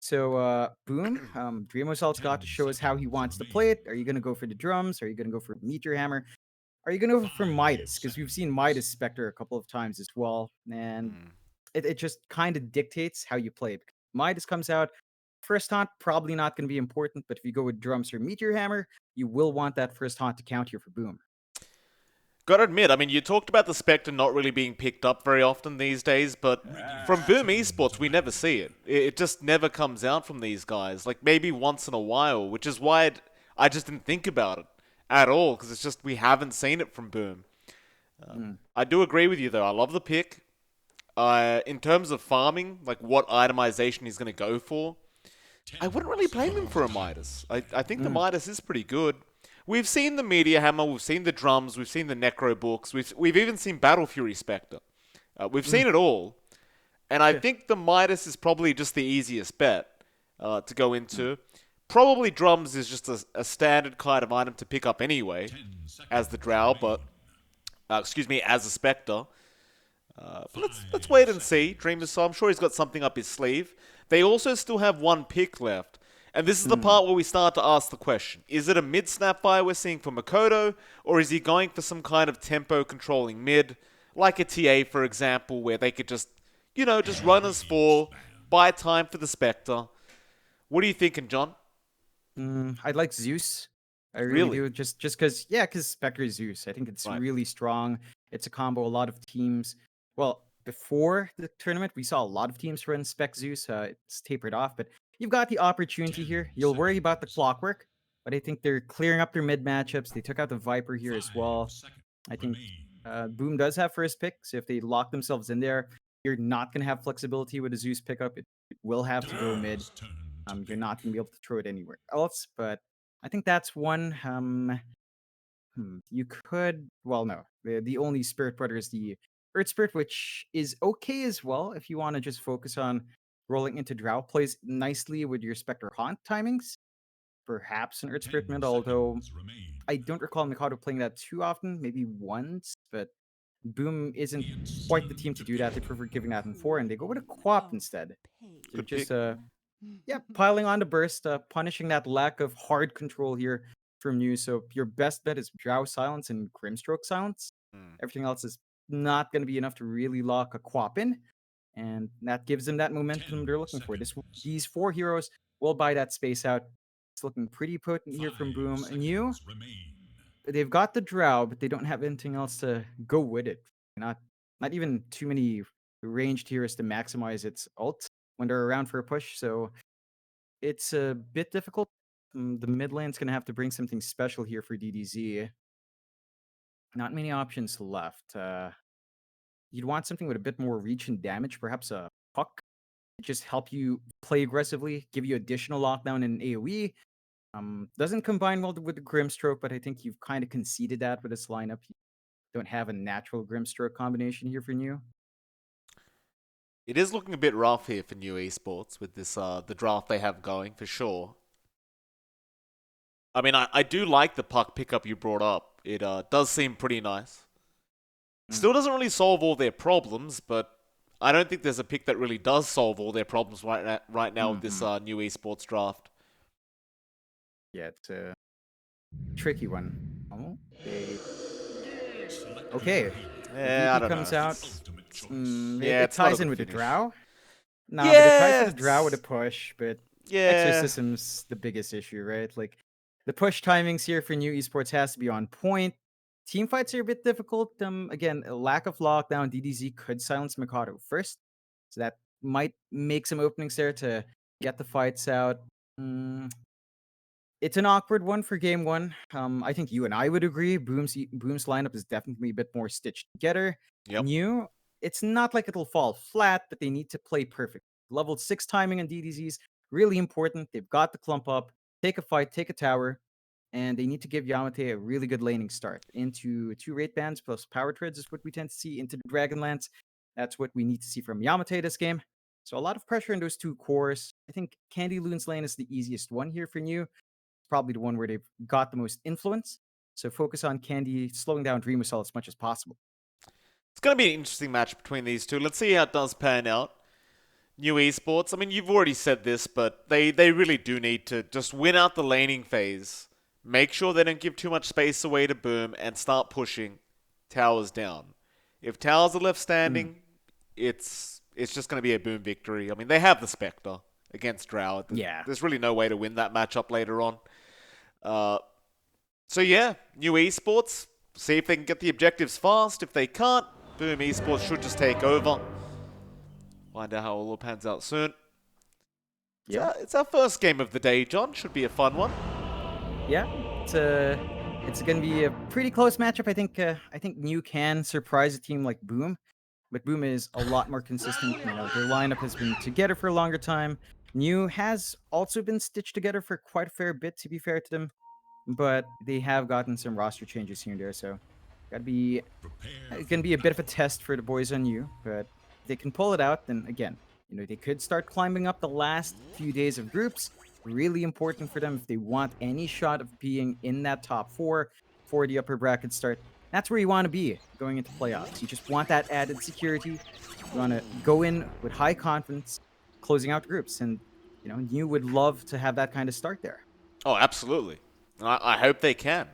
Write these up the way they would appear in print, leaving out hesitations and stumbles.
So, Boom, Dreamosalt's got to show us how he wants to play it. Are you going to go for the drums? Are you going to go for Meteor Hammer? Are you going to go for Midas? Because we've seen Midas Spectre a couple of times as well. And Mm. it just kind of dictates how you play it. Midas comes out, first haunt, probably not going to be important. But if you go with drums or Meteor Hammer, you will want that first haunt to count here for Boom. Gotta admit, I mean, you talked about the Spectre not really being picked up very often these days, but from Boom Esports, we never see it. It just never comes out from these guys. Like, maybe once in a while, which is why I just didn't think about it at all, because it's just we haven't seen it from Boom. Mm. I do agree with you, though. I love the pick. In terms of farming, like what itemization he's going to go for, I wouldn't really blame him for a Midas. I think the Mm. Midas is pretty good. We've seen the Meteor Hammer, we've seen the drums, we've seen the Necro books, we've even seen Battle Fury Spectre. We've Mm. seen it all, and I think the Midas is probably just the easiest bet to go Mm. into. Probably drums is just a standard kind of item to pick up anyway, as the Drow, but excuse me, as a Spectre. But let's wait and see. Dreamer, so I'm sure he's got something up his sleeve. They also still have one pick left. And this is the Mm. part where we start to ask the question. Is it a mid Snapfire we're seeing for Makoto, or is he going for some kind of tempo controlling mid, like a TA, for example, where they could just, just run as four, buy time for the Spectre? What are you thinking, John? I'd like Zeus. I really Really? do. Just because, yeah, because Spectre is Zeus. I think it's Right. really strong. It's a combo. A lot of teams. Well, before the tournament, we saw a lot of teams run Spec Zeus. It's tapered off, but you've got the opportunity here. You'll worry about the clockwork, but I think they're clearing up their mid matchups. They took out the Viper here as well. I think Boom does have first pick, so if they lock themselves in there, you're not going to have flexibility with a Zeus pickup. It will have to go mid. You're not going to be able to throw it anywhere else, but I think that's one. You could, well, no, the only Spirit Brother is the Earth Spirit, which is okay as well if you want to just focus on rolling into Drow. Plays nicely with your Spectre Haunt timings. Perhaps an Earth Spirit mid, although I don't recall Mikado playing that too often, maybe once, but Boom isn't quite the team to do that. They prefer giving that in four, and they go with a Quap instead. So Good just pick. yeah, piling on the burst, punishing that lack of hard control here from you. So your best bet is Drow Silence and Grimstroke Silence. Hmm. Everything else is not going to be enough to really lock a Quap in, and that gives them that momentum they're looking for. These four heroes will buy that space out. It's looking pretty potent here from Boom. And they've got the Drow, but they don't have anything else to go with it. Not not even too many ranged heroes to maximize its ult when they're around for a push. So it's a bit difficult. The mid lane's gonna have to bring something special here for DDZ. Not many options left. You'd want something with a bit more reach and damage, perhaps a puck. Just help you play aggressively, give you additional lockdown in AoE. Doesn't combine well with the Grimstroke, but I think you've kind of conceded that with this lineup. You don't have a natural Grimstroke combination here for you. It is looking a bit rough here for new esports with this the draft they have going for sure. I mean, I do like the puck pickup you brought up. It does seem pretty nice. Mm. Still doesn't really solve all their problems, but I don't think there's a pick that really does solve all their problems right now with this Mhm. new esports draft. Yeah, it's a tricky one. Oh, okay. Yeah, I VP don't know. comes out. Yeah, It it's not a ties in good with the finish. Drow. Nah, but it ties with Yeah, the Drow with a push, but yeah. Exorcism's the biggest issue, right? Like, the push timings here for new esports has to be on point. Team fights are a bit difficult. Again, a lack of lockdown. DDZ could silence Mikado first, so that might make some openings there to get the fights out. Mm, it's an awkward one for game one. I think you and I would agree. Boom's lineup is definitely a bit more stitched together. Yep. New, it's not like it'll fall flat, but they need to play perfect. Level 6 timing on DDZs, really important. They've got the clump up, take a fight, take a tower, and they need to give Yamate a really good laning start. Into 2 rate bands plus power treads is what we tend to see into the Dragonlance. That's what we need to see from Yamate this game. So a lot of pressure in those two cores. I think Candy Loon's lane is the easiest one here for New, probably the one where they've got the most influence. So focus on Candy, slowing down Dream Assault as much as possible. It's going to be an interesting match between these two. Let's see how it does pan out. New Esports, I mean, you've already said this, but they really do need to just win out the laning phase. Make sure they don't give too much space away to Boom and start pushing towers down. If towers are left standing, it's just going to be a Boom victory. I mean, they have the Spectre against Drow. Yeah. There's really no way to win that matchup later on. So yeah, New Esports, see if they can get the objectives fast. If they can't, Boom Esports should just take over. Find out how it all pans out soon. Yeah. It's our first game of the day, John. Should be a fun one. Yeah, it's going to be a pretty close matchup. I think New can surprise a team like Boom, but Boom is a lot more consistent. Their lineup has been together for a longer time. New has also been stitched together for quite a fair bit, to be fair to them, but they have gotten some roster changes here and there. So, it's going to be a bit of a test for the boys on New, but if they can pull it out, then again, they could start climbing up the last few days of groups. Really important for them if they want any shot of being in that top 4 for the upper bracket start. That's where you want to be going into playoffs. You just want that added security. You want to go in with high confidence, closing out groups, and you would love to have that kind of start there. Oh, absolutely. I hope they can.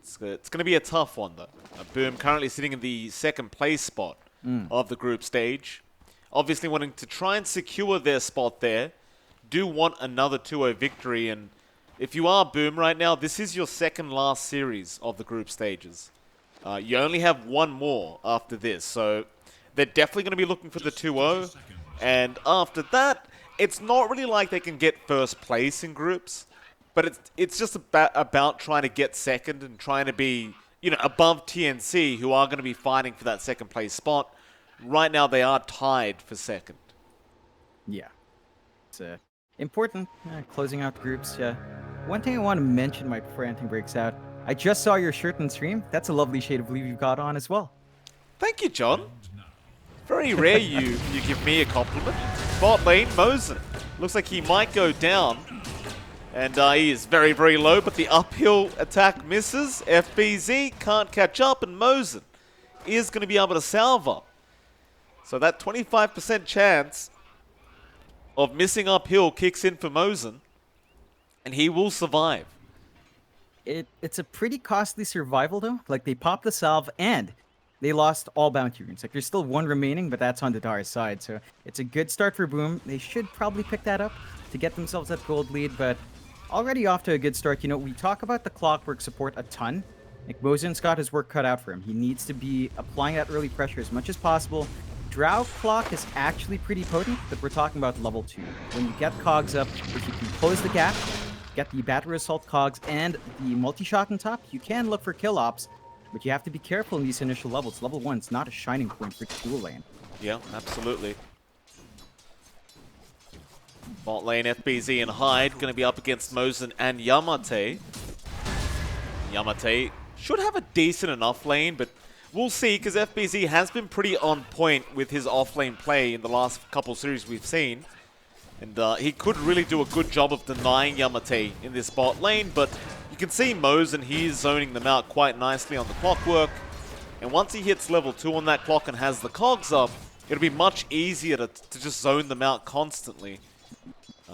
It's going to be a tough one, though. Boom currently sitting in the second place spot of the group stage. Obviously wanting to try and secure their spot there. Do want another 2-0 victory, and if you are Boom right now, this is your second last series of the group stages. You only have one more after this, so they're definitely going to be looking for the 2-0, and after that, it's not really like they can get first place in groups, but it's just about trying to get second and trying to be above TNC, who are going to be fighting for that second place spot. Right now, they are tied for second. Yeah. It's important, closing out groups. One thing I want to mention, Mike, before anything breaks out, I just saw your shirt on stream. That's a lovely shade of blue you've got on as well. Thank you, John. Very rare you give me a compliment. Bot lane, Mosen. Looks like he might go down. And he is very, very low, but the uphill attack misses. FBZ can't catch up, and Mosen is going to be able to salve up. So that 25% chance of missing uphill kicks in for Mosen, and he will survive. It's a pretty costly survival, though. Like, they popped the salve, and they lost all bounty runes. Like, there's still one remaining, but that's on the Dar's side. So it's a good start for Boom. They should probably pick that up to get themselves that gold lead, but already off to a good start. We talk about the clockwork support a ton. Like, Mosen's got his work cut out for him. He needs to be applying that early pressure as much as possible. Drow clock is actually pretty potent, but we're talking about level 2. When you get cogs up, if you can close the gap, get the battery assault cogs and the multi-shot on top, you can look for kill ops, but you have to be careful in these initial levels. Level 1 is not a shining point for dual lane. Yeah, absolutely. Bot lane, FBZ and Hyde going to be up against Mosen and Yamate. Yamate should have a decent enough lane, but we'll see, because FBZ has been pretty on point with his off-lane play in the last couple series we've seen. And he could really do a good job of denying Yamate in this bot lane, but you can see Mosen, he is zoning them out quite nicely on the clockwork. And once he hits level 2 on that clock and has the cogs up, it'll be much easier to just zone them out constantly.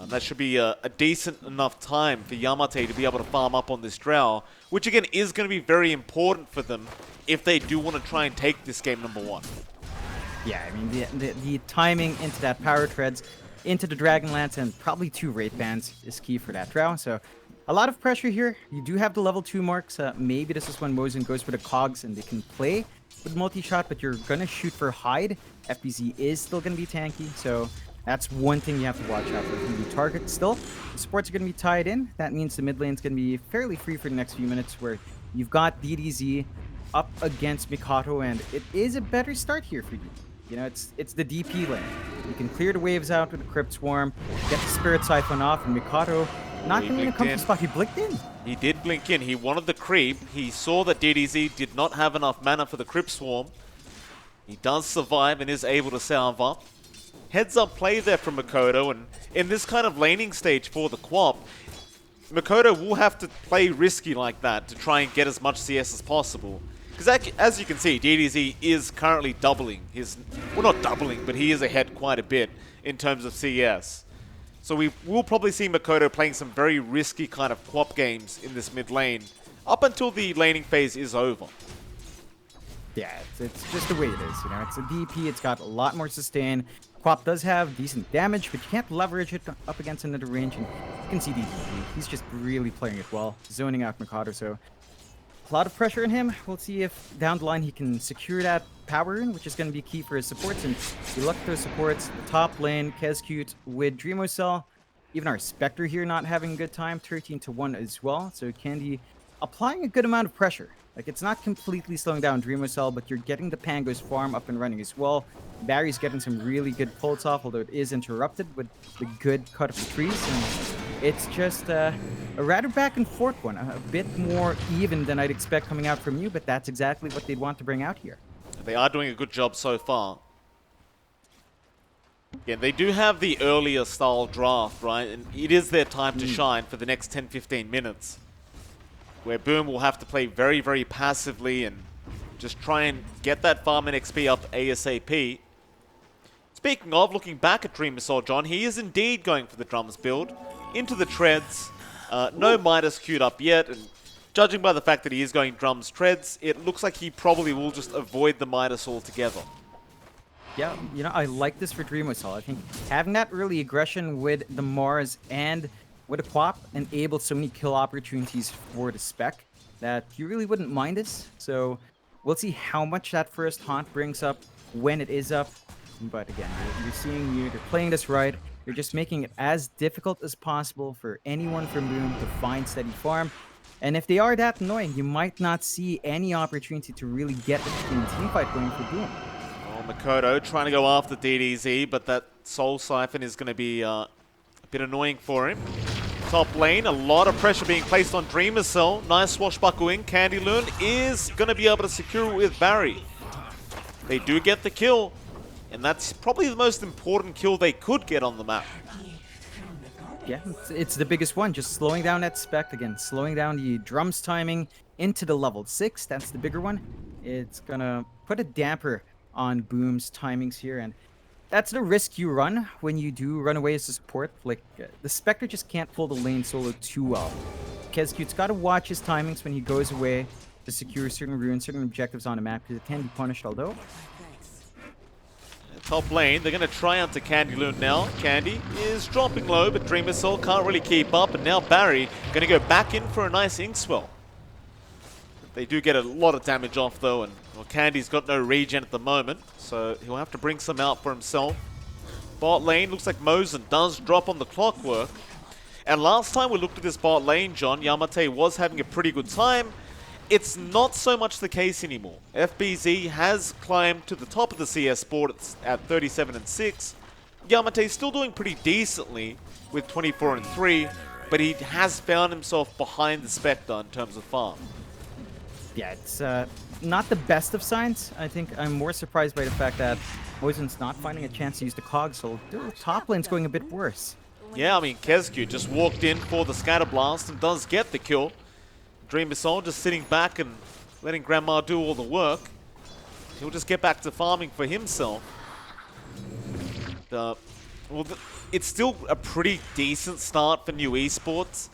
That should be a decent enough time for Yamate to be able to farm up on this Drow, which again is going to be very important for them if they do want to try and take this game number 1. Yeah, I mean, the timing into that power treads, into the Dragonlance, and probably 2 Wraith Bands is key for that Drow. So a lot of pressure here. You do have the level 2 marks. Maybe this is when Mosen goes for the cogs and they can play with multi-shot, but you're going to shoot for Hyde. FBZ is still going to be tanky, so that's one thing you have to watch out for. Who you target still. The supports are going to be tied in. That means the mid lane's going to be fairly free for the next few minutes, where you've got DDZ up against Mikato, and it is a better start here for you. It's the DP lane. You can clear the waves out with the Crypt Swarm, get the Spirit Siphon off, and Mikato not going to come to spot. He blinked in. He did blink in. He wanted the creep. He saw that DDZ did not have enough mana for the Crypt Swarm. He does survive and is able to salve up. Heads up play there from Mikoto, and in this kind of laning stage for the Quap, Mikoto will have to play risky like that to try and get as much CS as possible. Because as you can see, DDZ is currently doubling his... Well, not doubling, but he is ahead quite a bit in terms of CS. So we will probably see Makoto playing some very risky kind of quap games in this mid lane up until the laning phase is over. Yeah, it's just the way it is. You know, it's a DP. It's got a lot more sustain. Quap does have decent damage, but you can't leverage it up against another range. And you can see DDZ. He's just really playing it well, zoning out Makoto. So a lot of pressure on him. We'll see if down the line he can secure that power rune, which is going to be key for his supports. And you look at those supports, the top lane, Kezcute with Dreamocell, even our Spectre here not having a good time, 13-1 as well. So Candy applying a good amount of pressure. Like, it's not completely slowing down Dreamocell, but you're getting the Pango's farm up and running as well. Barry's getting some really good pulls off, although it is interrupted with the good cut of the trees. And it's just a rather back and forth one, a bit more even than I'd expect coming out from you, but that's exactly what they'd want to bring out here. They are doing a good job so far. Yeah, they do have the earlier style draft, right? And it is their time to shine for the next 10-15 minutes, where Boom will have to play very, very passively and just try and get that farm and XP up ASAP. Speaking of, looking back at Dreamocell, John, he is indeed going for the drums build, into the treads. No Midas queued up yet, and judging by the fact that he is going drums treads, it looks like he probably will just avoid the Midas altogether. Yeah, you know, I like this for Dreamocell. I think having that early aggression with the Mars and with a Quap enabled so many kill opportunities for the Spec that you really wouldn't mind this. So we'll see how much that first haunt brings up when it is up. But again, you're seeing they're playing this right. They're just making it as difficult as possible for anyone from Boom to find steady farm. And if they are that annoying, you might not see any opportunity to really get the team fight going for Boom. Oh, Makoto trying to go after DDZ, but that Soul Siphon is going to be a bit annoying for him. Top lane, a lot of pressure being placed on Dreamocell. Nice swashbuckling. Candyloon is going to be able to secure it with Barry. They do get the kill, and that's probably the most important kill they could get on the map. Yeah, it's the biggest one. Just slowing down that Spec again, slowing down the drums timing into the level 6. That's the bigger one. It's going to put a damper on Boom's timings here, and that's the risk you run when you do run away as a support. Like, the Spectre just can't pull the lane solo too well. Kezcute's got to watch his timings when he goes away to secure certain runes, certain objectives on a map, because it can be punished, although. Top lane, they're going to try onto Candyloon now. Candy is dropping low, but Dreamocell can't really keep up, and now Barry going to go back in for a nice Inkswell. They do get a lot of damage off, though, and well, Candy's got no regen at the moment, so he'll have to bring some out for himself. Bot lane, looks like Mosen does drop on the clockwork. And last time we looked at this bot lane, John, Yamate was having a pretty good time. It's not so much the case anymore. FBZ has climbed to the top of the CS board at 37-6. Yamate's still doing pretty decently with 24-3, but he has found himself behind the Spectre in terms of farm. Yeah, it's not the best of signs. I think I'm more surprised by the fact that Mosen's not finding a chance to use the Cog, so their top lane's going a bit worse. Yeah, I mean, Kezcute just walked in for the Scatter Blast and does get the kill. Dreamocell just sitting back and letting Grandma do all the work. He'll just get back to farming for himself. It's still a pretty decent start for new esports.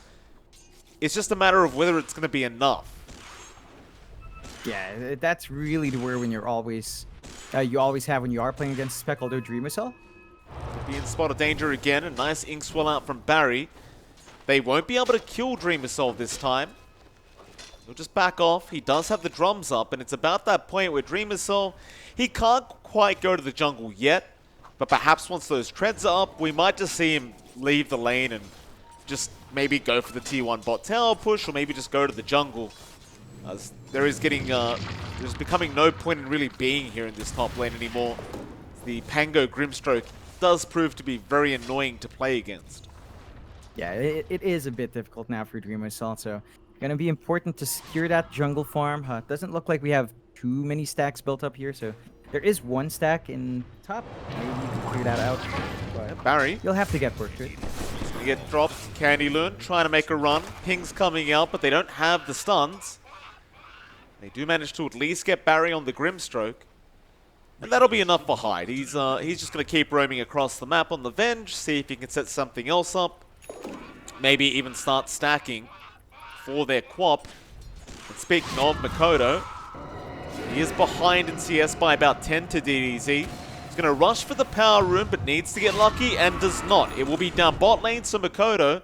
It's just a matter of whether it's going to be enough. Yeah, that's really the where when you're always, you always have when you are playing against Spec, although Dreamocell. Be in spot of danger again. A nice Inkswell out from Barry. They won't be able to kill Dreamocell this time. He'll just back off. He does have the drums up, and it's about that point where Dreamocell, he can't quite go to the jungle yet, but perhaps once those treads are up, we might just see him leave the lane and just maybe go for the T1 bot tower push, or maybe just go to the jungle. As there is there's becoming no point in really being here in this top lane anymore. The Pango Grimstroke does prove to be very annoying to play against. Yeah, it is a bit difficult now for Dreamocell, so going to be important to secure that jungle farm. It doesn't look like we have too many stacks built up here, so there is one stack in top. Maybe you can clear that out. But Barry, you'll have to get pushed. You get dropped. Candyloon trying to make a run. Ping's coming out, but they don't have the stuns. They do manage to at least get Barry on the Grimstroke. And that'll be enough for Hyde. He's just going to keep roaming across the map on the Venge, see if he can set something else up. Maybe even start stacking for their Quap. And speaking of Makoto, he is behind in CS by about 10 to DDZ. He's going to rush for the power room, but needs to get lucky and does not. It will be down bot lane, so Makoto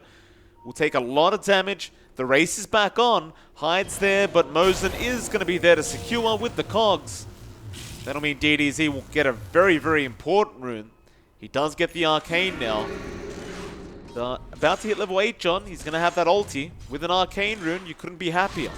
will take a lot of damage. The race is back on. Hyde's there, but Mosen is going to be there to secure with the cogs. That'll mean DDZ will get a very, very important rune. He does get the arcane now. About to hit level 8, John. He's going to have that ulti. With an arcane rune, you couldn't be happier.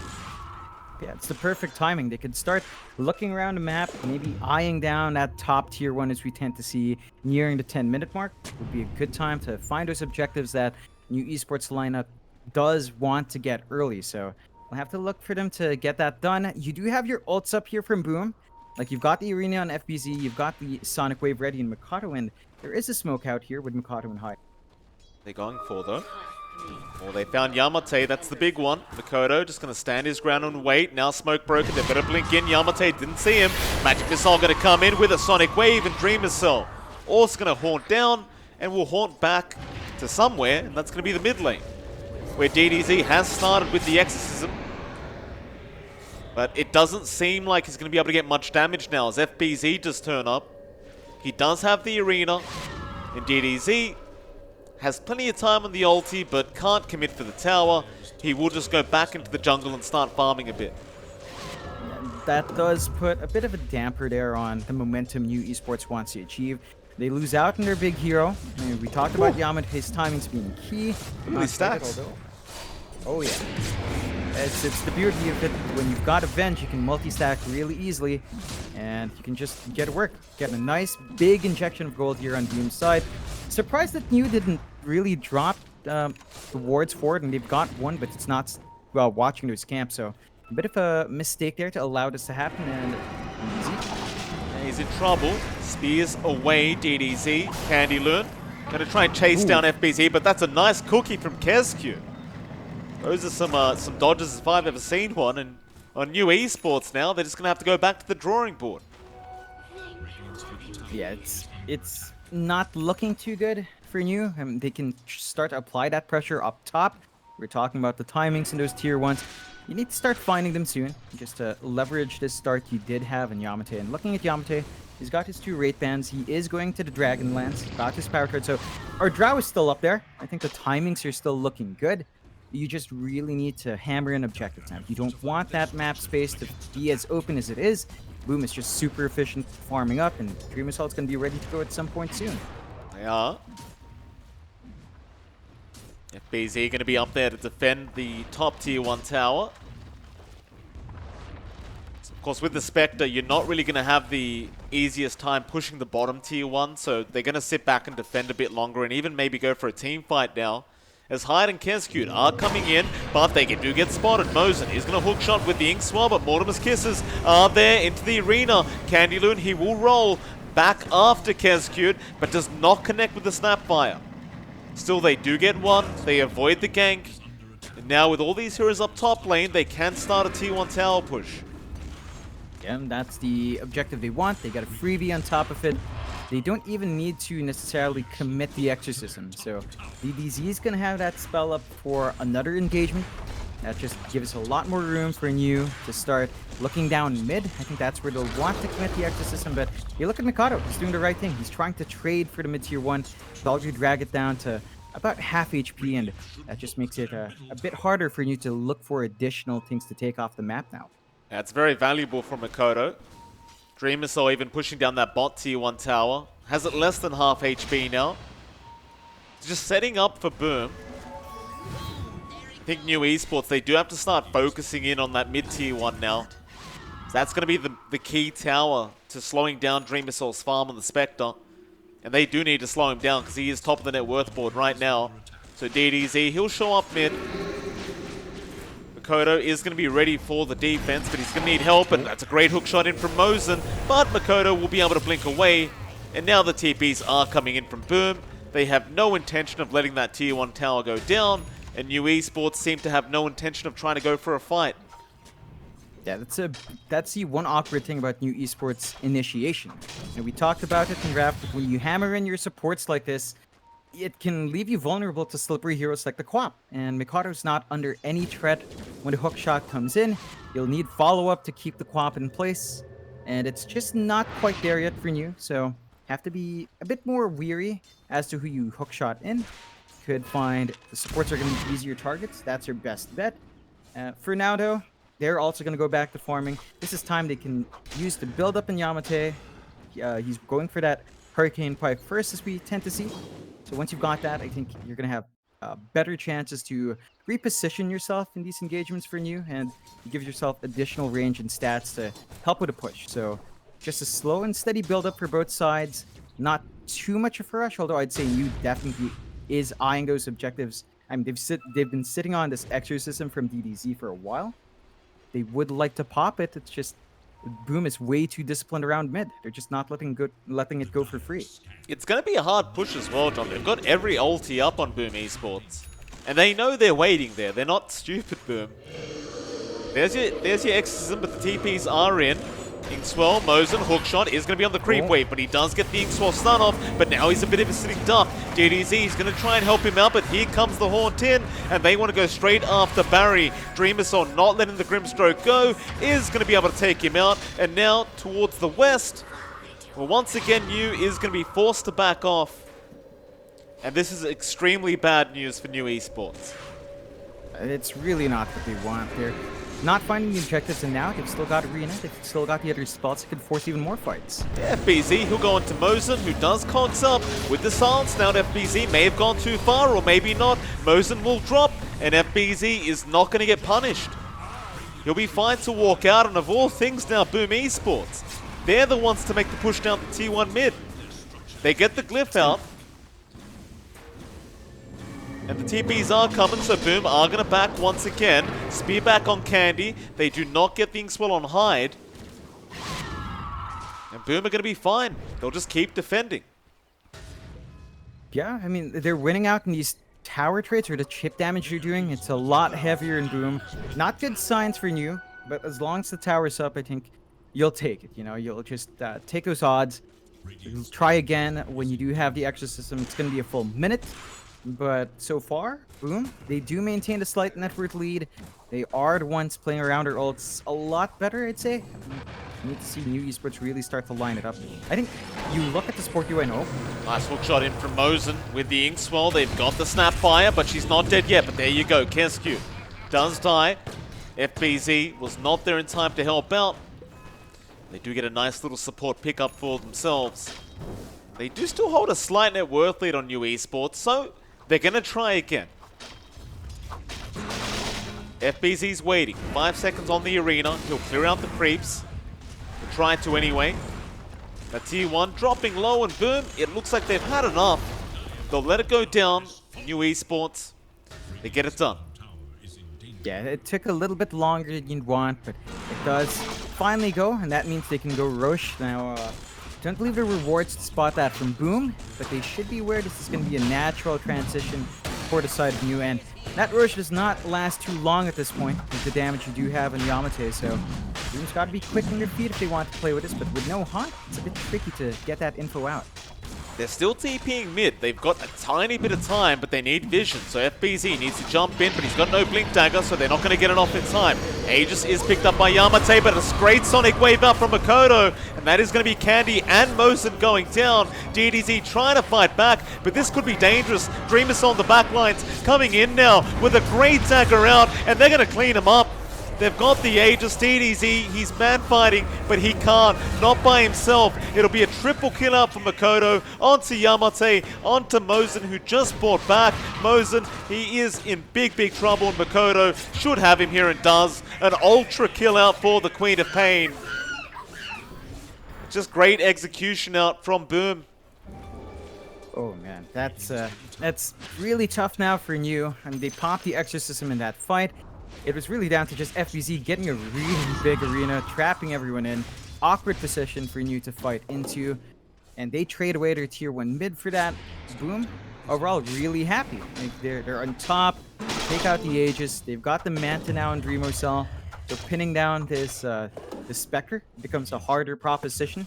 Yeah, it's the perfect timing. They could start looking around the map, maybe eyeing down that top tier 1 as we tend to see nearing the 10-minute mark. Would be a good time to find those objectives that new esports lineup does want to get early. So we'll have to look for them to get that done. You do have your ults up here from Boom. Like, you've got the Arena on FBZ, you've got the Sonic Wave ready in Makoto, and there is a smoke out here with Makoto and Hyde. They're going for, though. Well, they found Yamate, that's the big one. Makoto just going to stand his ground and wait. Now smoke broken, they better blink in. Yamate didn't see him. Magic Missile going to come in with a Sonic Wave and Dream Missile. Also going to haunt down, and will haunt back to somewhere, and that's going to be the mid lane, where DDZ has started with the Exorcism. But it doesn't seem like he's going to be able to get much damage now as FBZ does turn up. He does have the Arena, and DDZ has plenty of time on the ulti, but can't commit for the tower. He will just go back into the jungle and start farming a bit. That does put a bit of a damper there on the momentum new esports wants to achieve. They lose out on their big hero. I mean, we talked about Yamate's timings being key. Look at these stacks. Oh yeah. It's the beauty of it. When you've got a Venge, you can multi-stack really easily, and you can just get it work. Get a nice big injection of gold here on Doom's side. Surprised that New didn't really drop the wards forward, and they've got one, but it's not well watching those camp. So a bit of a mistake there to allow this to happen, and he's in trouble. Spears away, DDZ. Candy Learn. Gonna try and chase down FBZ, but that's a nice cookie from KezQ. Those are some dodges if I've ever seen one, and on new esports now, they're just gonna have to go back to the drawing board. Yeah, it's not looking too good for New. They can start to apply that pressure up top. We're talking about the timings in those tier 1s. You need to start finding them soon, just to leverage this start you did have in Yamate. And looking at Yamate, he's got his 2 Wraith Bands. He is going to the Dragonlance, got his power card. So our Drow is still up there. I think the timings are still looking good. You just really need to hammer in objectives now. You don't want that map space to be as open as it is. Boom is just super efficient farming up, and Dream Assault's going to be ready to go at some point soon. They are. FBZ going to be up there to defend the top tier 1 tower. So of course, with the Spectre, you're not really going to have the easiest time pushing the bottom tier 1, so they're going to sit back and defend a bit longer, and even maybe go for a team fight now. As Hyde and KezQ are coming in, but they do get spotted. Mosen is going to hook shot with the Ink Swab, but Mortimer's Kisses are there into the arena. Candy Loon, he will roll back after KezQ, but does not connect with the Snapfire. Still, they do get one. They avoid the gank. And now with all these heroes up top lane, they can start a T1 tower push. Yeah, that's the objective they want. They got a freebie on top of it. They don't even need to necessarily commit the Exorcism. So DDZ is going to have that spell up for another engagement. That just gives a lot more room for New to start looking down mid. I think that's where they'll want to commit the Exorcism. But you look at Mikado. He's doing the right thing. He's trying to trade for the mid tier 1. They'll drag it down to about half HP. And that just makes it a bit harder for New to look for additional things to take off the map now. That's very valuable from Makoto. Dream Missile even pushing down that bot tier 1 tower. Has it less than half HP now. Just setting up for Boom. I think new esports, they do have to start focusing in on that mid tier 1 now. So that's going to be the key tower to slowing down Dream Missile's farm on the Spectre. And they do need to slow him down because he is top of the net worth board right now. So DDZ, he'll show up mid. Makoto is going to be ready for the defense, but he's going to need help, and that's a great hook shot in from Mosen, but Makoto will be able to blink away, and now the TPs are coming in from Boom. They have no intention of letting that tier 1 tower go down, and new esports seem to have no intention of trying to go for a fight. Yeah, that's the one awkward thing about new esports initiation. And we talked about it in draft, but when you hammer in your supports like this, it can leave you vulnerable to slippery heroes like the Quap. And Mikado's not under any threat when the hook shot comes in. You'll need follow-up to keep the Quap in place. And it's just not quite there yet for you, so have to be a bit more weary as to who you hook shot in. Could find the supports are going to be easier targets. That's your best bet. For now, though, they're also going to go back to farming. This is time they can use to build up in Yamate. He's going for that Hurricane Pipe first, as we tend to see. So once you've got that, I think you're going to have better chances to reposition yourself in these engagements for new, and give yourself additional range and stats to help with a push. So just a slow and steady build up for both sides. Not too much of a rush, although I'd say new definitely is eyeing those objectives. I mean, they've been sitting on this exorcism from DDZ for a while. They would like to pop it. It's just Boom is way too disciplined around mid. They're just not letting it go for free. It's going to be a hard push as well, John. They've got every ulti up on Boom Esports. And they know they're waiting there. They're not stupid, Boom. There's your exorcism, but the TPs are in. Inkswell, Mosen, hookshot is going to be on the creep wave, but he does get the Inkswell stun off, but now he's a bit of a sitting duck. DDZ is going to try and help him out, but here comes the Haunt in, and they want to go straight after Barry. Dreamersaw not letting the Grimstroke go, is going to be able to take him out, and now towards the west, well, once again, New is going to be forced to back off, and this is extremely bad news for New Esports. It's really not what they want. They're not finding the objectives, and now they've still got Arena, they've still got the other spots that could force even more fights. Yeah, FBZ, he'll go on to Mosen, who does cogs up with the silence. Now FBZ may have gone too far, or maybe not. Mosen will drop, and FBZ is not going to get punished. He'll be fine to walk out, and of all things now, Boom Esports, they're the ones to make the push down the T1 mid. They get the glyph out. And the TPs are coming, so Boom are going to back once again. Spear back on Candy. They do not get the Inkswell on Hyde. And Boom are going to be fine. They'll just keep defending. Yeah, I mean, they're winning out in these tower trades, or the chip damage you're doing. It's a lot heavier in Boom. Not good signs for New, but as long as the tower's up, I think you'll take it. You know, you'll just take those odds. You'll try again when you do have the exorcism. It's going to be a full minute. But so far, Boom, they do maintain a slight net worth lead. They are the ones playing around their ults a lot better, I'd say. We need to see New Esports really start to line it up. I think you look at the Sport UNO. Nice hook shot in from Mosen with the Inkswell. They've got the Snapfire, but she's not dead yet. But there you go, Kescu does die. FBZ was not there in time to help out. They do get a nice little support pickup for themselves. They do still hold a slight net worth lead on New Esports, so they're going to try again. FBZ's waiting. 5 seconds on the arena. He'll clear out the creeps. He'll try to anyway. But T1 dropping low, and Boom, it looks like they've had enough. They'll let it go down. New Esports, they get it done. Yeah, it took a little bit longer than you'd want, but it does finally go, and that means they can go Roche. Now, don't believe the rewards to spot that from Boom, but they should be aware this is going to be a natural transition for the side of New, and that Roche does not last too long at this point with the damage you do have in Yamate, so Boom's got to be quick on their feet if they want to play with this, but with no Haunt, it's a bit tricky to get that info out. They're still TPing mid. They've got a tiny bit of time, but they need vision. So FBZ needs to jump in, but he's got no Blink Dagger, so they're not going to get it off in time. Aegis is picked up by Yamate, but a great Sonic Wave out from Makoto, and that is going to be Candy and Mosen going down. DDZ trying to fight back, but this could be dangerous. Dreamus on the back lines coming in now with a great dagger out, and they're going to clean him up. They've got the Aegis. DDZ, he's man fighting, but he can't, not by himself. It'll be a triple kill out from Makoto, onto Yamate, onto Mosen, who just bought back. Mosen, he is in big trouble, and Makoto should have him here and does. An ultra kill out for the Queen of Pain. Just great execution out from Boom. Oh man, that's really tough now for New. I mean, they popped the exorcism in that fight. It was really down to just FBZ getting a really big arena, trapping everyone in. Awkward position for New to fight into. And they trade away their tier 1 mid for that. Boom, overall really happy. Like they're on top, take out the Aegis. They've got the Manta now in Dreamo Cell. So pinning down this Spectre becomes a harder proposition.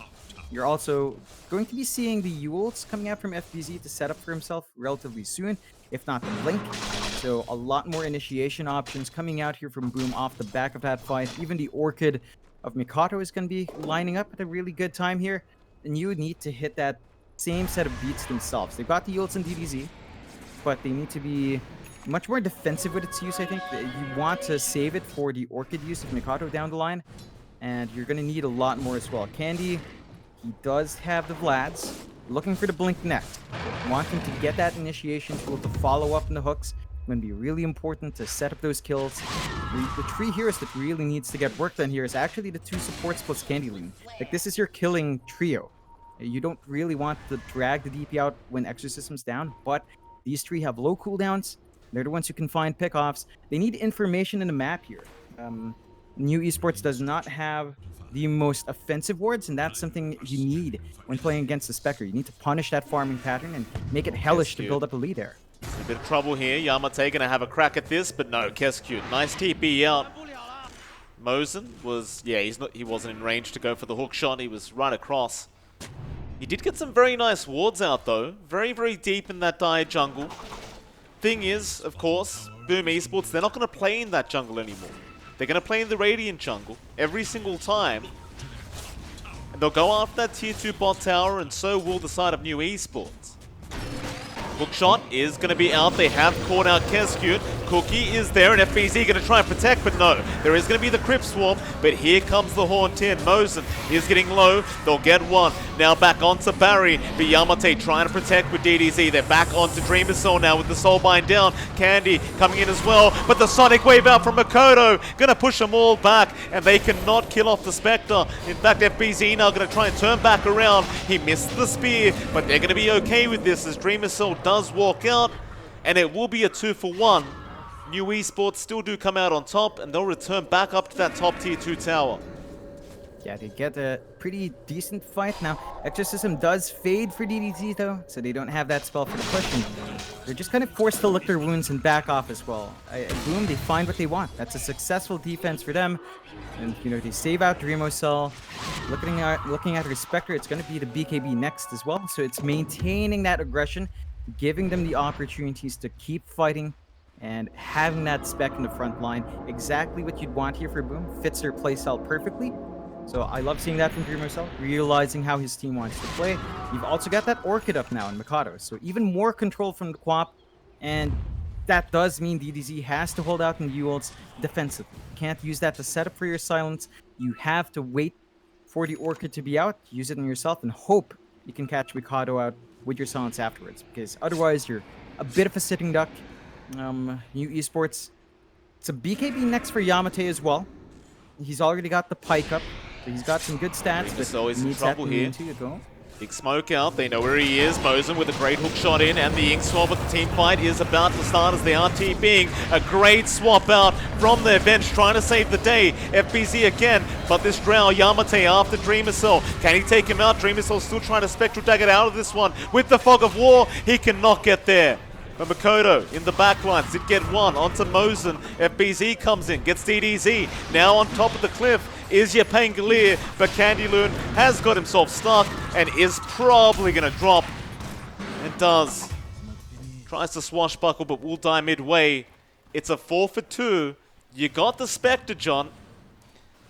You're also going to be seeing the Yules coming out from FBZ to set up for himself relatively soon, if not the Blink. So a lot more initiation options coming out here from Boom off the back of that fight. Even the Orchid of Mikado is going to be lining up at a really good time here. And you need to hit that same set of beats themselves. They've got the Yules and DDZ, but they need to be much more defensive with its use, I think. You want to save it for the Orchid use of Mikado down the line, and you're going to need a lot more as well. Candy, he does have the Vlads, looking for the Blink next. Wanting to get that initiation tool to follow up in the hooks. Going to be really important to set up those kills. The three heroes that really needs to get work done here is actually the 2 supports plus Candy Loon. Like, this is your killing trio. You don't really want to drag the DP out when Exorcism's down, but these 3 have low cooldowns. They're the ones who can find pickoffs. They need information in the map here. New Esports does not have the most offensive wards, and that's something you need when playing against the Spectre. You need to punish that farming pattern and make it hellish to build up a lead there. A bit of trouble here. Yamate gonna have a crack at this, but no, Keskute. Nice TP out. Mosen was, yeah, he wasn't in range to go for the hook shot. He was right across. He did get some very nice wards out though. Very, very deep in that dire jungle. Thing is, of course, Boom Esports, they're not going to play in that jungle anymore. They're going to play in the Radiant jungle every single time. And they'll go after that tier 2 bot tower, and so will the side of New Esports. Hookshot is going to be out. They have caught out Keskute. Cookie is there, and FBZ going to try and protect, but no. There is going to be the Crypt Swarm, but here comes the Haunt in. Mosen is getting low. They'll get one. Now back onto Barry. But Yamate trying to protect with DDZ. They're back onto Dreamer Soul now with the Soulbind down. Candy coming in as well, but the Sonic Wave out from Makoto. Going to push them all back, and they cannot kill off the Spectre. In fact, FBZ now going to try and turn back around. He missed the spear, but they're going to be okay with this as Dreamer Soul does walk out, and it will be a 2-for-1. New Esports still do come out on top, and they'll return back up to that top tier 2 tower. Yeah, they get a pretty decent fight now. Exorcism does fade for DDZ though, so they don't have that spell for the push, and they're just kind of forced to lick their wounds and back off as well. Boom, they find what they want. That's a successful defense for them, and you know, they save out Dreamo Cell. Looking at her Spectre, it's going to be the BKB next as well, so it's maintaining that aggression, giving them the opportunities to keep fighting, and having that spec in the front line. Exactly what you'd want here for Boom. Fits their playstyle perfectly. So I love seeing that from Dreamer Cell, realizing how his team wants to play. You've also got that Orchid up now in Mikado, so even more control from the Quap, and that does mean DDZ has to hold out in Yules defensively. You can't use that to set up for your silence. You have to wait for the Orchid to be out, use it on yourself, and hope you can catch Mikado out with your silence afterwards, because otherwise you're a bit of a sitting duck. New Esports, it's a BKB next for Yamate as well. He's already got the Pike up, so he's got some good stats, but always he in needs trouble that here. immunity to go. Big smoke out, they know where he is. Mosen with a great hook shot in, and the Ink Swap, but the team fight is about to start as they are TPing. A great swap out from their bench, trying to save the day. FBZ again, but this Drow, Yamate after Dreamer Cell. Can he take him out? Dreamer Cell still trying to Spectral Dagger out of this one. With the Fog of War, he cannot get there. But Makoto in the backlines did get one onto Mosen. FBZ comes in, gets DDZ. Now on top of the cliff is your Pangolier, but Candy Loon has got himself stuck and is probably going to drop. And does. Tries to swashbuckle, but will die midway. It's a 4-for-2. You got the Spectre, John.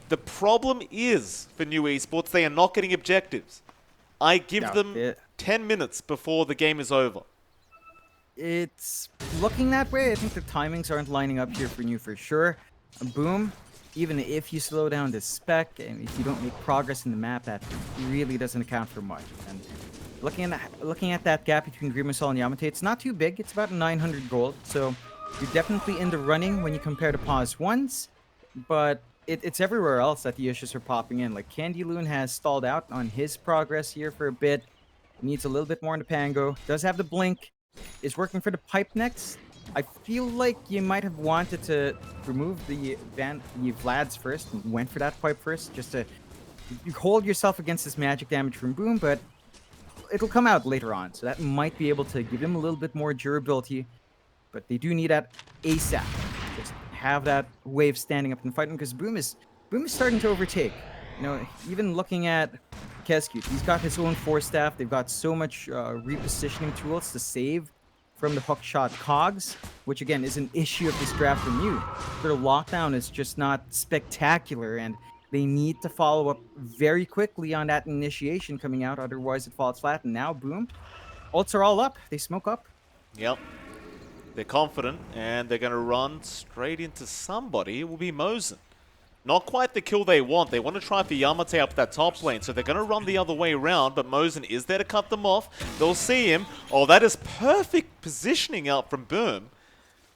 The problem is, for New Esports, they are not getting objectives. I give them 10 minutes before the game is over. It's looking that way. I think the timings aren't lining up here for New for sure. Boom, even if you slow down the spec and if you don't make progress in the map, that really doesn't account for much. And looking at that gap between Grimasol and Yamate, it's not too big. It's about 900 gold, so you're definitely in the running when you compare to Pause 1s, but it's everywhere else that the issues are popping in. Like Candy Loon has stalled out on his progress here for a bit. Needs a little bit more in the Pango. Does have the Blink. Is working for the Pipe next. I feel like you might have wanted to remove the Vlads first and went for that Pipe first, just to hold yourself against this magic damage from Boom, but it'll come out later on, so that might be able to give him a little bit more durability, but they do need that ASAP. Just have that wave standing up and fighting because Boom is starting to overtake. You know, even looking at Kescute, he's got his own force staff. They've got so much repositioning tools to save from the hook shot cogs, which again is an issue of this draft for Mew. Their lockdown is just not spectacular, and they need to follow up very quickly on that initiation coming out, otherwise it falls flat. And now, Boom, ults are all up. They smoke up. Yep. They're confident, and they're going to run straight into somebody. It will be Mosin. Not quite the kill they want. They want to try for Yamate up that top lane, so they're going to run the other way around, but Mosin is there to cut them off. They'll see him. Oh, that is perfect positioning out from Boom.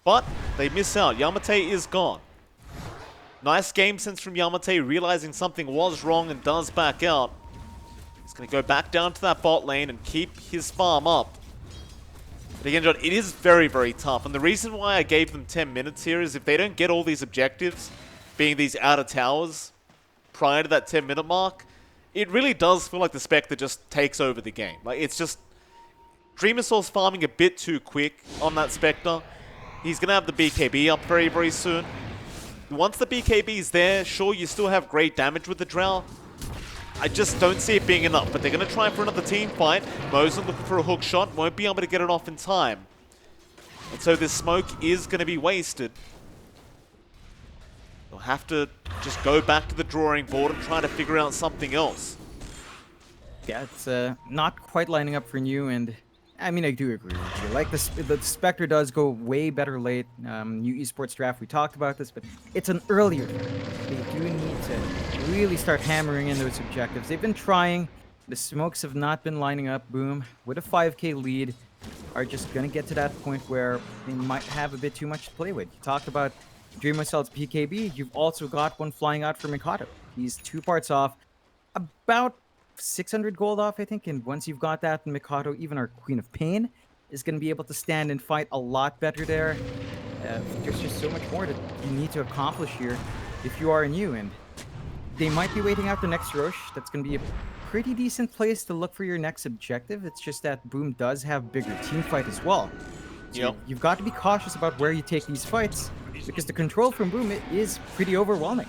But they miss out. Yamate is gone. Nice game sense from Yamate, realizing something was wrong and does back out. He's going to go back down to that bot lane and keep his farm up. But again, John, it is very, very tough. And the reason why I gave them 10 minutes here is if they don't get all these objectives, being these outer towers, prior to that 10-minute mark, it really does feel like the Spectre just takes over the game. Like, it's just... Dreamersaur's farming a bit too quick on that Spectre. He's going to have the BKB up very, very soon. Once the BKB is there, sure, you still have great damage with the Drow. I just don't see it being enough, but they're going to try for another team fight. Mosin looking for a hook shot, won't be able to get it off in time. And so this smoke is going to be wasted. They'll have to just go back to the drawing board and try to figure out something else. Yeah, it's not quite lining up for New, and I mean, I do agree with you. Like, the Spectre does go way better late. New Esports draft, we talked about this, but it's an earlier draft. They do need to really start hammering in those objectives. They've been trying. The smokes have not been lining up. Boom, with a 5k lead, are just going to get to that point where they might have a bit too much to play with. You talked about Dreamersaur's PKB. You've also got one flying out for Mikado. He's 2 parts off. About 600 gold off, I think, and once you've got that, Mikado, even our Queen of Pain, is going to be able to stand and fight a lot better there. There's just so much more that you need to accomplish here if you are new, and they might be waiting out the next Roche. That's going to be a pretty decent place to look for your next objective. It's just that Boom does have bigger team fight as well. So you've got to be cautious about where you take these fights, because the control from Boom is pretty overwhelming.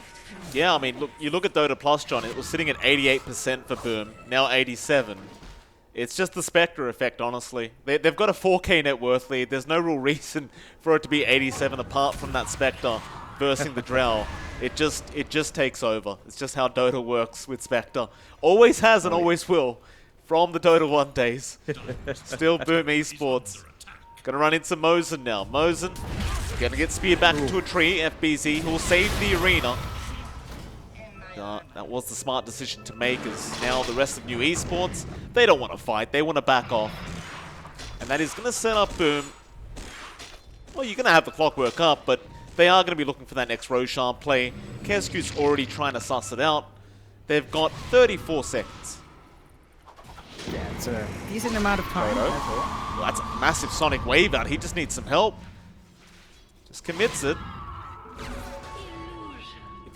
Yeah, I mean, look, you look at Dota Plus, John, it was sitting at 88% for Boom, now 87%. It's just the Spectre effect, honestly. They've got a 4k net worth lead. There's no real reason for it to be 87 apart from that Spectre versing the Drow. It just takes over. It's just how Dota works with Spectre. Always has and always will from the Dota 1 days. Still Boom Esports. Gonna run into Mosin now. Mosin gonna get speared back into a tree. FBZ, who'll save the arena. That was the smart decision to make, as now the rest of New Esports, they don't want to fight, they want to back off. And that is going to set up Boom. Well, you're going to have the clockwork up, but they are going to be looking for that next Roshan play. Kescute's already trying to suss it out. They've got 34 seconds. Yeah, it's a decent amount of time. Well, that's a massive Sonic Wave out. He just needs some help. Just commits it.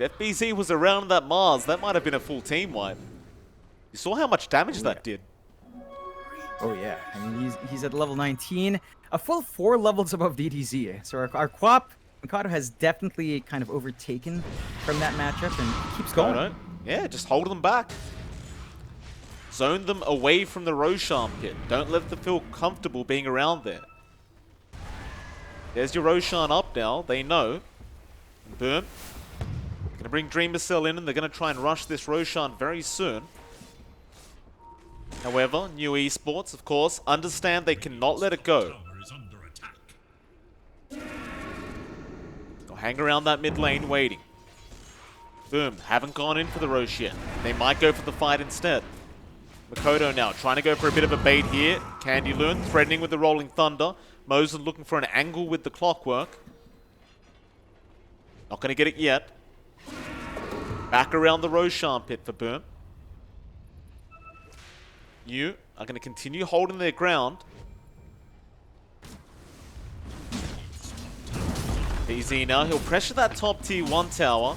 If FBZ was around that Mars, that might have been a full team wipe. You saw how much damage that did. Oh yeah, I mean, he's at level 19, a full 4 levels above DTZ. So our Quap, Mikado, has definitely kind of overtaken from that matchup and keeps going. Yeah, just hold them back. Zone them away from the Roshan pit. Don't let them feel comfortable being around there. There's your Roshan up now, they know. Boom. Gonna bring Dreamercell in, and they're gonna try and rush this Roshan very soon. However, New Esports, of course, understand they cannot let it go. They'll hang around that mid lane waiting. Boom, haven't gone in for the Roche yet. They might go for the fight instead. Makoto now trying to go for a bit of a bait here. Candy Loon threatening with the Rolling Thunder. Mosin looking for an angle with the Clockwork. Not gonna get it yet. Back around the Roshan pit for Boom. New are going to continue holding their ground. BZ now, he'll pressure that top tier 1 tower.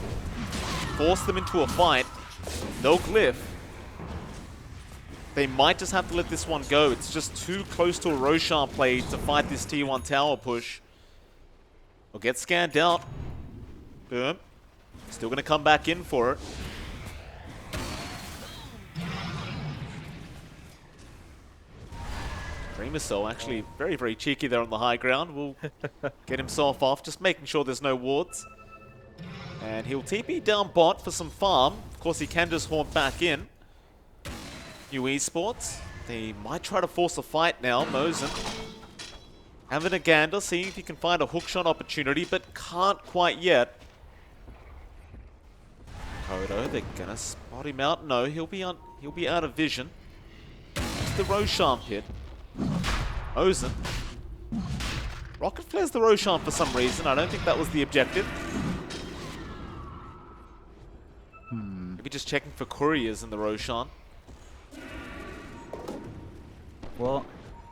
Force them into a fight. No glyph. They might just have to let this one go. It's just too close to a Roshan play to fight this tier 1 tower push. Will get scanned out. Boom. Still going to come back in for it. Dreamercell actually very, very cheeky there on the high ground. Will get himself off, just making sure there's no wards. And he'll TP down bot for some farm. Of course, he can just haunt back in. New Esports. They might try to force a fight now. Mosen having a gander, seeing if he can find a hookshot opportunity, but can't quite yet. Kodo, they're gonna spot him out. No, he'll be out of vision. It's the Roshan pit. Mosen. Rocket flares the Roshan for some reason. I don't think that was the objective. Maybe just checking for couriers in the Roshan. Well,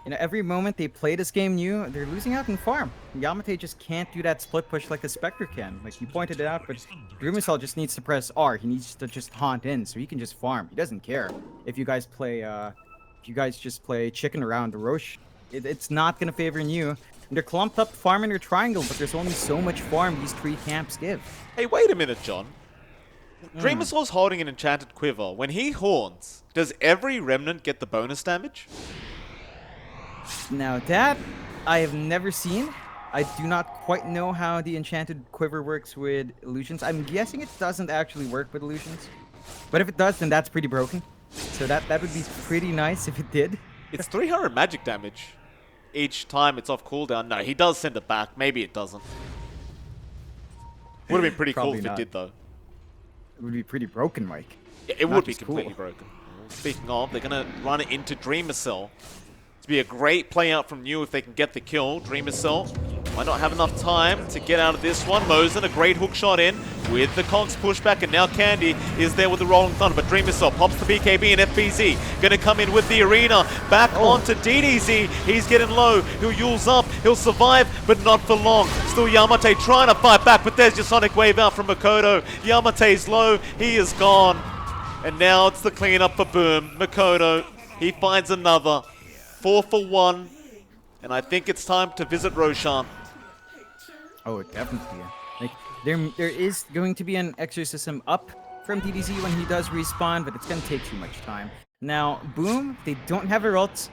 you know, every moment they play this game new, they're losing out in farm. Yamate just can't do that split push like the Spectre can. Like, you pointed it out, but Dreamercell just needs to press R. He needs to just haunt in, so he can just farm. He doesn't care if you guys play, just play chicken around the Roche. It's not gonna favor you. And they're clumped up farming their triangle, but there's only so much farm these three camps give. Hey, wait a minute, John. Dreamercell's holding an enchanted quiver. When he haunts, does every remnant get the bonus damage? Now that I have never seen. I do not quite know how the enchanted quiver works with illusions. I'm guessing it doesn't actually work with illusions. But if it does, then that's pretty broken. So that would be pretty nice if it did. It's 300 magic damage each time it's off cooldown. No, he does send it back. Maybe it doesn't. Would have been pretty cool if it did, though. It would be pretty broken, Mike. Yeah, it would be completely broken. Speaking of, they're going to run it into Dreamercell. It's be a great play out from New if they can get the kill. Dreamercell might not have enough time to get out of this one. Mosen, a great hook shot in with the Conks pushback, and now Candy is there with the Rolling Thunder, but Dreamercell pops the BKB and FBZ. Going to come in with the Arena. Back onto DDZ. He's getting low. He'll use up. He'll survive, but not for long. Still Yamate trying to fight back, but there's your Sonic Wave out from Makoto. Yamate's low. He is gone. And now it's the cleanup for Boom. Makoto, he finds another. 4 for 1. And I think it's time to visit Roshan. Oh, definitely. Like, there is going to be an exorcism up from DDZ when he does respawn, but it's going to take too much time. Now, Boom, they don't have their ults,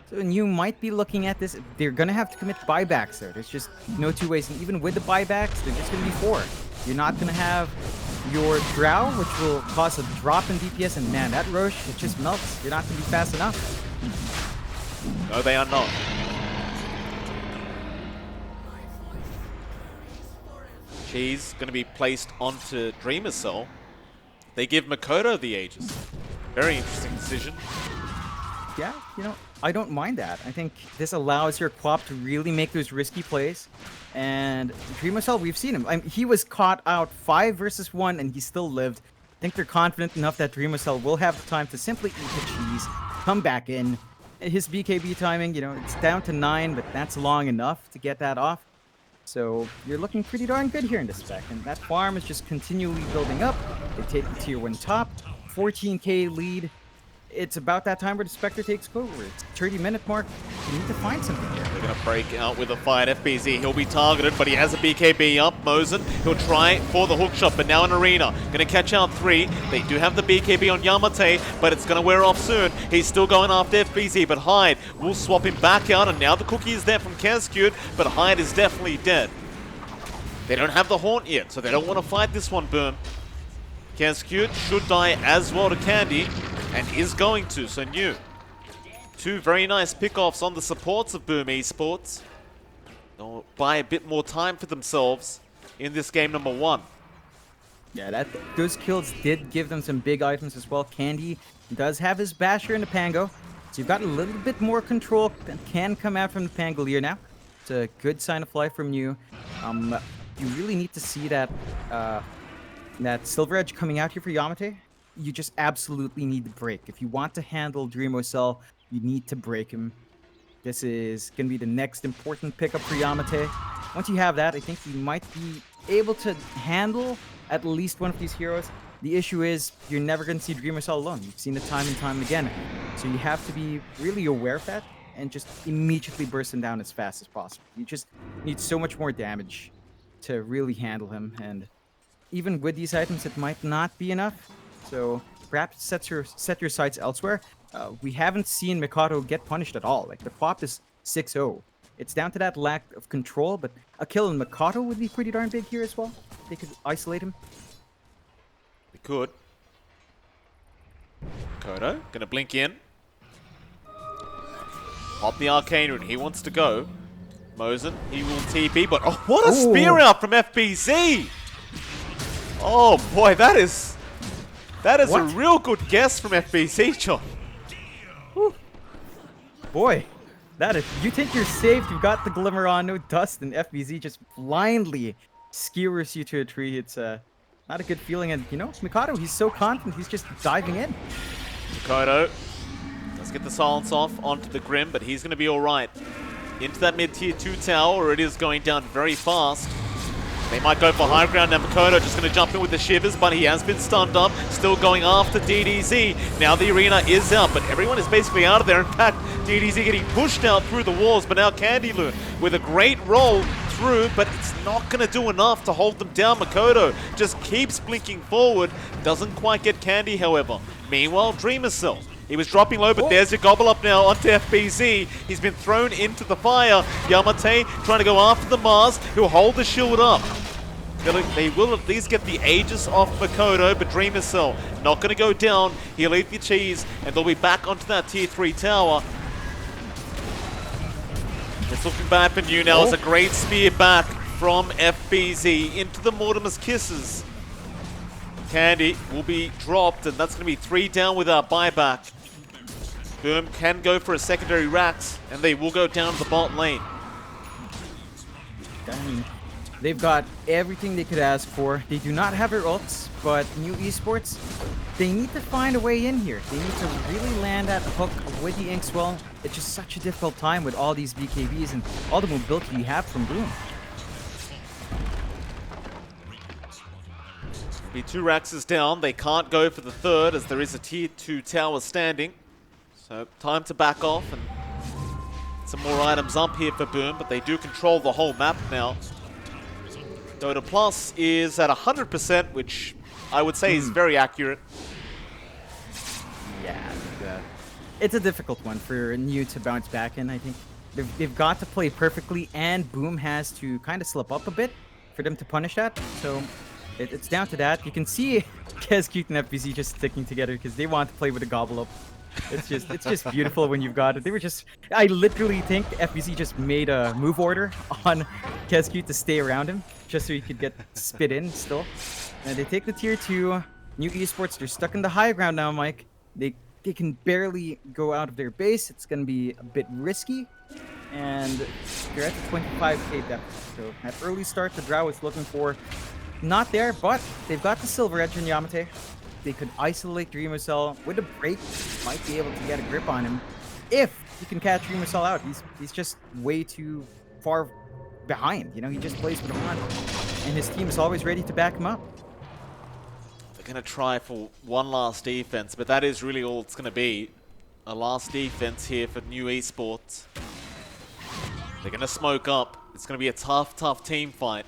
so you might be looking at this. They're going to have to commit buybacks there. There's just no two ways. And even with the buybacks, they're just going to be 4. You're not going to have your Drow, which will cause a drop in DPS, and man, that Roche, it just melts. You're not going to be fast enough. No, they are not. Cheese going to be placed onto Dreamercell. They give Makoto the Aegis. Very interesting decision. Yeah, you know, I don't mind that. I think this allows your Quap to really make those risky plays. And Dreamercell, we've seen him. He was caught out 5 versus 1, and he still lived. I think they're confident enough that Dreamercell will have the time to simply eat the cheese, come back in. His BKB timing, you know, it's down to 9, but that's long enough to get that off. So you're looking pretty darn good here in this spec, and that farm is just continually building up. They take the tier 1 top, 14k lead. It's about that time where the Spectre takes over. It's 30-minute mark. You need to find something here. They're going to break out with a fight. FBZ, he'll be targeted, but he has a BKB up. Mosen, he'll try for the hookshot, but now in Arena. Going to catch out 3. They do have the BKB on Yamate, but it's going to wear off soon. He's still going after FBZ, but Hyde will swap him back out, and now the cookie is there from Keskewed, but Hyde is definitely dead. They don't have the Haunt yet, so they don't want to fight this one, Boom. Keskewed should die as well to Candy, and is going to, so New. 2 very nice pickoffs on the supports of Boom Esports. They'll buy a bit more time for themselves in this game number 1. Yeah, those kills did give them some big items as well. Candy does have his Basher and the Pango, so you've got a little bit more control that can come out from the Pangolier now. It's a good sign of life from you. You really need to see that that Silver Edge coming out here for Yamate. You just absolutely need to break. If you want to handle Dreamercell, you need to break him. This is going to be the next important pickup for Yamate. Once you have that, I think you might be able to handle at least one of these heroes. The issue is you're never going to see Dreamercell alone. You've seen it time and time again. So you have to be really aware of that and just immediately burst him down as fast as possible. You just need so much more damage to really handle him, and even with these items, it might not be enough. So perhaps set your sights elsewhere. We haven't seen Mikado get punished at all. Like the pop is 6-0. It's down to that lack of control, but a kill in Mikado would be pretty darn big here as well. They could isolate him. They could. Kodo, gonna blink in. Pop the Arcane Rune, he wants to go. Mosen, he will TP, but oh, what a spear out from FBZ! Oh boy, that is a real good guess from FBZ, John. Whew. Boy, that is, you think you're safe, you've got the glimmer on, no dust, and FBZ just blindly skewers you to a tree. It's not a good feeling, and you know, Mikado, he's so confident, he's just diving in. Mikado, let's get the silence off onto the Grim, but he's going to be alright. Into that mid-tier 2 tower, it is going down very fast. They might go for high ground now. Makoto just going to jump in with the shivers, but he has been stunned up. Still going after DDZ. Now the arena is out, but everyone is basically out of there. In fact, DDZ getting pushed out through the walls, but now Candyloon with a great roll through, but it's not going to do enough to hold them down. Makoto just keeps blinking forward. Doesn't quite get Candy, however. Meanwhile, Dreamer Cell. He was dropping low, but there's your gobble up now onto FBZ. He's been thrown into the fire. Yamate trying to go after the Mars. He'll hold the shield up. They will at least get the Aegis off Makoto, but Dreamer Cell not going to go down. He'll eat the cheese, and they'll be back onto that tier 3 tower. It's looking bad for New now. It's a great spear back from FBZ into the Mortimer's Kisses. Candy will be dropped, and that's going to be 3 down with our buyback. Boom can go for a secondary Rax, and they will go down to the bot lane. Dang. They've got everything they could ask for. They do not have their ults, but New Esports, they need to find a way in here. They need to really land that hook with the Inkswell. It's just such a difficult time with all these BKBs and all the mobility you have from Boom. Be 2 Raxes down. They can't go for the third as there is a tier 2 tower standing. So time to back off and some more items up here for Boom, but they do control the whole map now. Dota Plus is at 100%, which I would say is very accurate. Yeah, it's a difficult one for New to bounce back in, I think. They've got to play perfectly, and Boom has to kind of slip up a bit for them to punish that. So it's down to that. You can see Kezcute and FBZ just sticking together because they want to play with a gobble up. It's just beautiful when you've got it. They were just, I literally think FBZ just made a move order on Kezcute to stay around him just so he could get spit in still. And they take the tier 2. New Esports, they're stuck in the high ground now, Mike. They can barely go out of their base. It's going to be a bit risky. And they're at the 25k depth. So at early start, the Drow is looking for not there, but they've got the Silver Edge in Yamate. They could isolate Dreamer Cell with a break. Might be able to get a grip on him if he can catch Dreamer Cell out. He's just way too far behind. You know, he just plays with a run, and his team is always ready to back him up. They're going to try for one last defense, but that is really all it's going to be. A last defense here for New Esports. They're going to smoke up. It's going to be a tough team fight.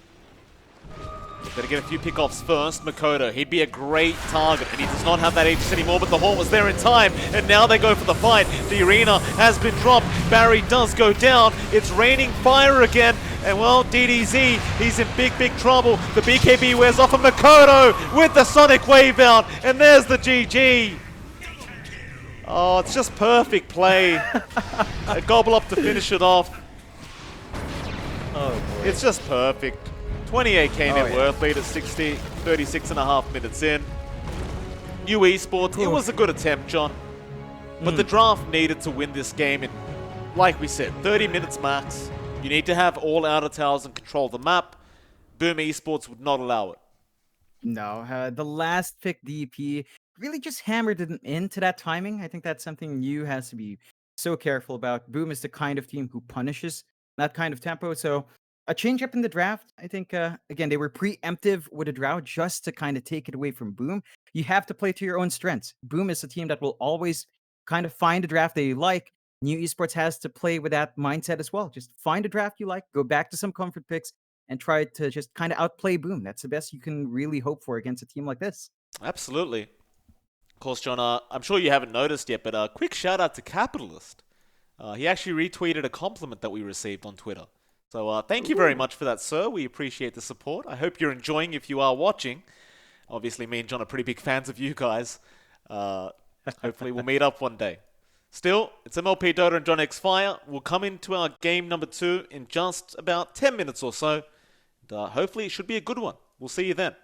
Better get a few pickoffs first. Makoto, he'd be a great target, and he does not have that Aegis anymore, but the Horn was there in time, and now they go for the fight. The arena has been dropped. Barry does go down. It's raining fire again, and well, DDZ, he's in big trouble. The BKB wears off of Makoto with the Sonic Wave out, and there's the GG. Oh, it's just perfect play. A gobble up to finish it off. Oh boy. It's just perfect. 28k net worth, lead at 60, 36.5 minutes in. New Esports, it was a good attempt, John. But the draft needed to win this game in, like we said, 30 minutes max. You need to have all outer towers and control the map. Boom Esports would not allow it. No, the last pick DP really just hammered it into that timing. I think that's something New has to be so careful about. Boom is the kind of team who punishes that kind of tempo, so a change up in the draft. I think, again, they were preemptive with a Drow just to kind of take it away from Boom. You have to play to your own strengths. Boom is a team that will always kind of find a draft they like. New Esports has to play with that mindset as well. Just find a draft you like, go back to some comfort picks, and try to just kind of outplay Boom. That's the best you can really hope for against a team like this. Absolutely. Of course, John, I'm sure you haven't noticed yet, but quick shout out to Capitalist. He actually retweeted a compliment that we received on Twitter. So thank you very much for that, sir. We appreciate the support. I hope you're enjoying if you are watching. Obviously, me and John are pretty big fans of you guys. Hopefully, we'll meet up one day. Still, it's MLP Dota and johnxfire. We'll come into our game number 2 in just about 10 minutes or so. And, hopefully, it should be a good one. We'll see you then.